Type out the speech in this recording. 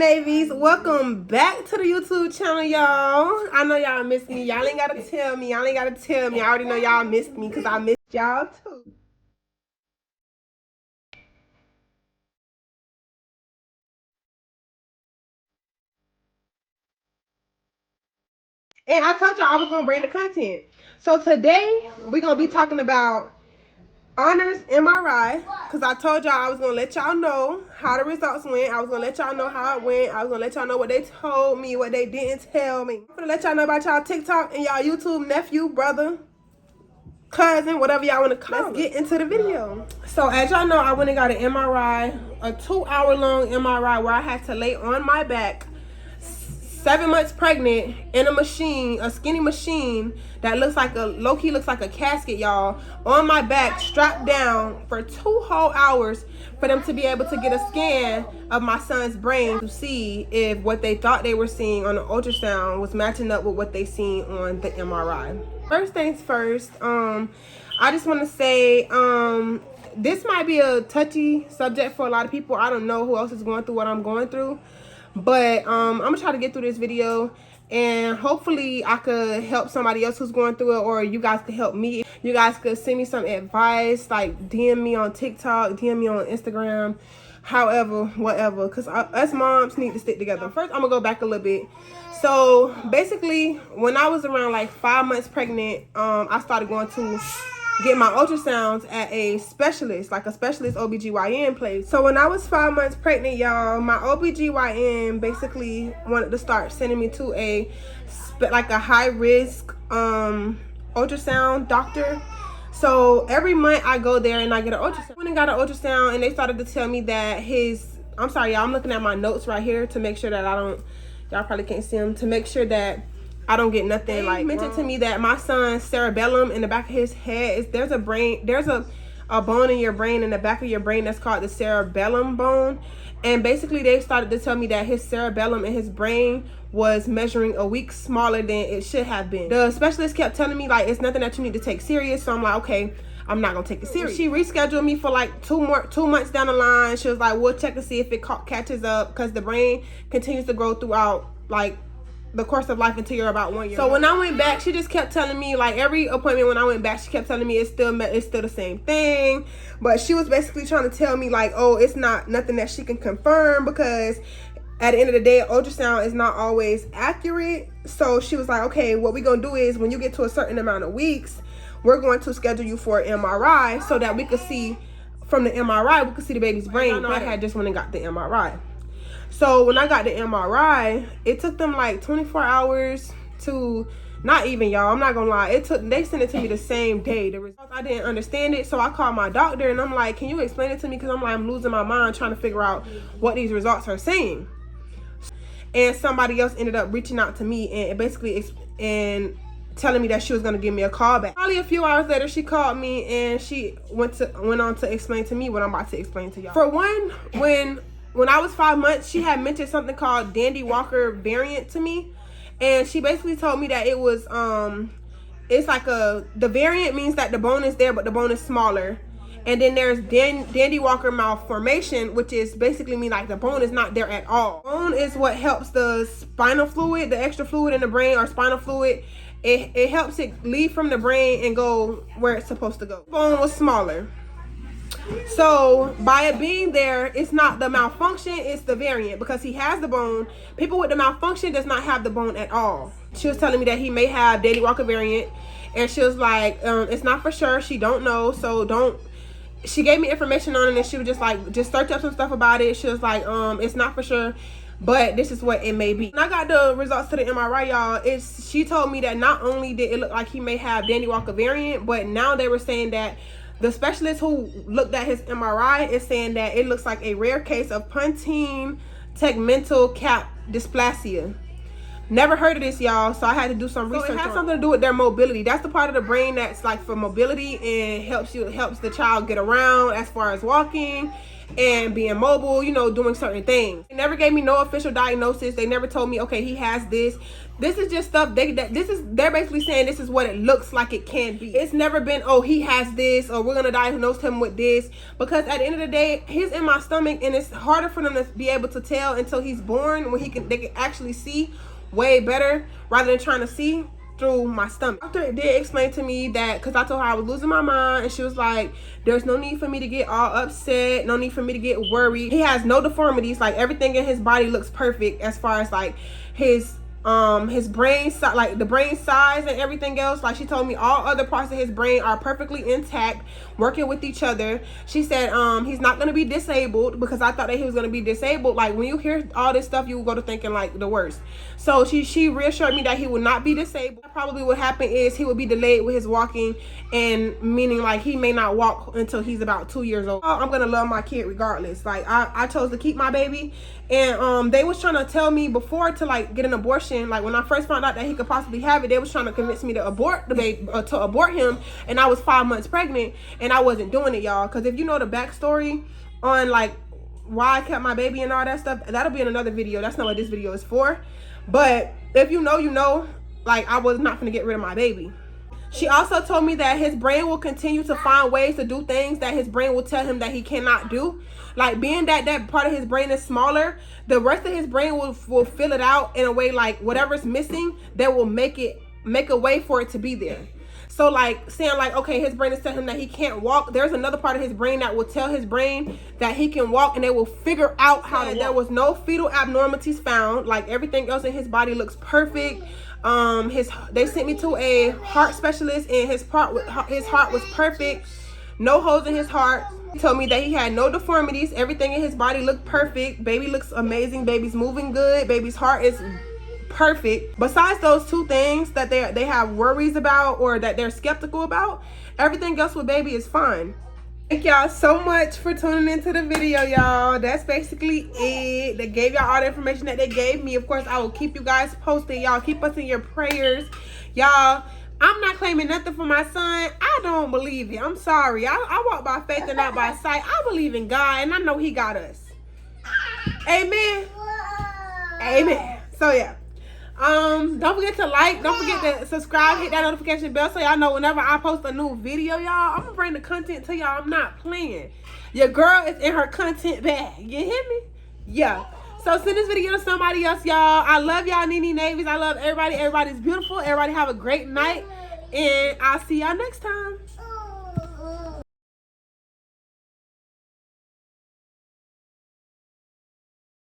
Navies, welcome back to the YouTube channel, y'all. I know y'all missed me. Y'all ain't gotta tell me. I already know y'all missed me because I missed y'all too. And I told y'all I was gonna bring the content. So today we're gonna be talking about honors MRI, because I told y'all I was going to let y'all know how the results went. I was going to let y'all know how it went. I was going to let y'all know what they told me, what they didn't tell me. I'm going to let y'all know about y'all TikTok and y'all YouTube nephew, brother, cousin, whatever y'all want to call it. Let's get into the video. So as y'all know, I went and got an MRI, a 2-hour-long MRI where I had to lay on my back, 7 months pregnant, in a machine, a skinny machine that looks like a low-key looks like a casket, y'all, on my back, strapped down for 2 whole hours for them to be able to get a scan of my son's brain to see if what they thought they were seeing on the ultrasound was matching up with what they seen on the MRI. First things first, I just want to say this might be a touchy subject for a lot of people. I don't know who else is going through what I'm going through. But I'm gonna try to get through this video, and hopefully I could help somebody else who's going through it, or you guys could help me. You guys could send me some advice, like DM me on TikTok, DM me on Instagram, however, whatever, because us moms need to stick together. First, I'm gonna go back a little bit. So basically, when I was around like 5 months pregnant, I started going to get my ultrasounds at a specialist, like a specialist OBGYN place. So when I was 5 months pregnant, y'all, my OBGYN basically wanted to start sending me to a high risk ultrasound doctor. So every month I go there and I get an ultrasound. I went and got an ultrasound, and they started to tell me that I'm sorry, y'all, I'm looking at my notes right here to make sure that y'all probably can't see them, to make sure that I don't get nothing like mentioned to me that my son's cerebellum in the back of his head there's a bone in your brain, in the back of your brain, that's called the cerebellum bone. And basically they started to tell me that his cerebellum in his brain was measuring a week smaller than it should have been. The specialist kept telling me like it's nothing that you need to take serious. So I'm like, okay, I'm not gonna take it serious. She rescheduled me for like 2 months down the line. She was like, we'll check to see if it catches up, because the brain continues to grow throughout like the course of life until you're about 1 year. So when I went back, she just kept telling me, like every appointment when I went back, she kept telling me it's still the same thing. But she was basically trying to tell me like, oh, it's not nothing that she can confirm, because at the end of the day, ultrasound is not always accurate. So she was like, okay, what we're gonna do is when you get to a certain amount of weeks, we're going to schedule you for an MRI so that we could see, from the MRI, we could see the baby's brain. I had just went and got the MRI. So when I got the MRI, it took them like 24 hours to, not even, y'all, I'm not gonna lie, they sent it to me the same day. The results, I didn't understand it, so I called my doctor and I'm like, can you explain it to me, because I'm losing my mind trying to figure out what these results are saying. And somebody else ended up reaching out to me and basically telling me that she was gonna give me a call back. Probably a few hours later, she called me and she went on to explain to me what I'm about to explain to y'all. For one, when I was 5 months, she had mentioned something called Dandy Walker variant to me. And she basically told me that it was, it's like the variant means that the bone is there, but the bone is smaller. And then there's Dandy Walker malformation, which is basically mean like the bone is not there at all. Bone is what helps the spinal fluid, the extra fluid in the brain, or spinal fluid. It helps it leave from the brain and go where it's supposed to go. Bone was smaller. So by it being there, it's not the malfunction, it's the variant, because he has the bone. People with the malfunction does not have the bone at all. She was telling me that he may have Dandy Walker variant, and she was like, it's not for sure, she don't know, so she gave me information on it, and she was just like, just search up some stuff about it. She was like, it's not for sure, but this is what it may be. When I got the results to the MRI, y'all, she told me that not only did it look like he may have Dandy Walker variant, but now they were saying that the specialist who looked at his MRI is saying that it looks like a rare case of pontine tegmental cap dysplasia. Never heard of this, y'all, so I had to do some research. So it has something to do with their mobility. That's the part of the brain that's like for mobility, and helps the child get around as far as walking. and being mobile, you know, doing certain things. They never gave me no official diagnosis. They never told me, okay, he has this. This is just stuff they're basically saying this is what it looks like it can be. It's never been, oh, he has this, or we're gonna diagnose him with this, because at the end of the day, he's in my stomach, and it's harder for them to be able to tell until he's born, when they can actually see way better rather than trying to see through my stomach. Doctor did explain to me that, because I told her I was losing my mind, and she was like, there's no need for me to get all upset, no need for me to get worried. He has no deformities. Like, everything in his body looks perfect, as far as like his brain, like the brain size and everything else. Like, she told me all other parts of his brain are perfectly intact, working with each other. She said he's not going to be disabled, because I thought that he was going to be disabled. Like, when you hear all this stuff, you will go to thinking like the worst. So she reassured me that he would not be disabled. Probably what happened is he would be delayed with his walking, and meaning like he may not walk until he's about 2 years old. I'm gonna love my kid regardless. Like, I chose to keep my baby, and they was trying to tell me before to like get an abortion. Like, when I first found out that he could possibly have it, they was trying to convince me to abort the baby, to abort him, and I was 5 months pregnant, and I wasn't doing it, y'all. Because if you know the backstory on like why I kept my baby and all that stuff, that'll be in another video. That's not what this video is for. But if you know, you know. Like, I was not gonna get rid of my baby. She also told me that his brain will continue to find ways to do things that his brain will tell him that he cannot do. Like, being that part of his brain is smaller, the rest of his brain will fill it out in a way, like whatever's missing, that will make a way for it to be there. So like, saying like, okay, his brain is telling him that he can't walk. There's another part of his brain that will tell his brain that he can walk, and they will figure out how to walk. There was no fetal abnormalities found. Like, everything else in his body looks perfect. They sent me to a heart specialist, and his heart was perfect. No holes in his heart. He told me that he had no deformities. Everything in his body looked perfect. Baby looks amazing. Baby's moving good. Baby's heart is perfect. Besides those two things that they have worries about, or that they're skeptical about, everything else with baby is fine. Thank y'all so much for tuning into the video, y'all. That's basically it. They gave y'all all the information that they gave me. Of course, I will keep you guys posted. Y'all keep us in your prayers. Y'all, I'm not claiming nothing for my son. I don't believe it. I'm sorry. I walk by faith and not by sight. I believe in God, and I know he got us. Amen. Amen. So yeah. Don't forget to like, don't forget to subscribe, hit that notification bell so y'all know whenever I post a new video, y'all. I'm gonna bring the content to y'all. I'm not playing. Your girl is in her content bag. You hear me? Yeah. So send this video to somebody else, y'all. I love y'all, NENE Navies. I love everybody. Everybody's beautiful. Everybody have a great night, and I'll see y'all next time.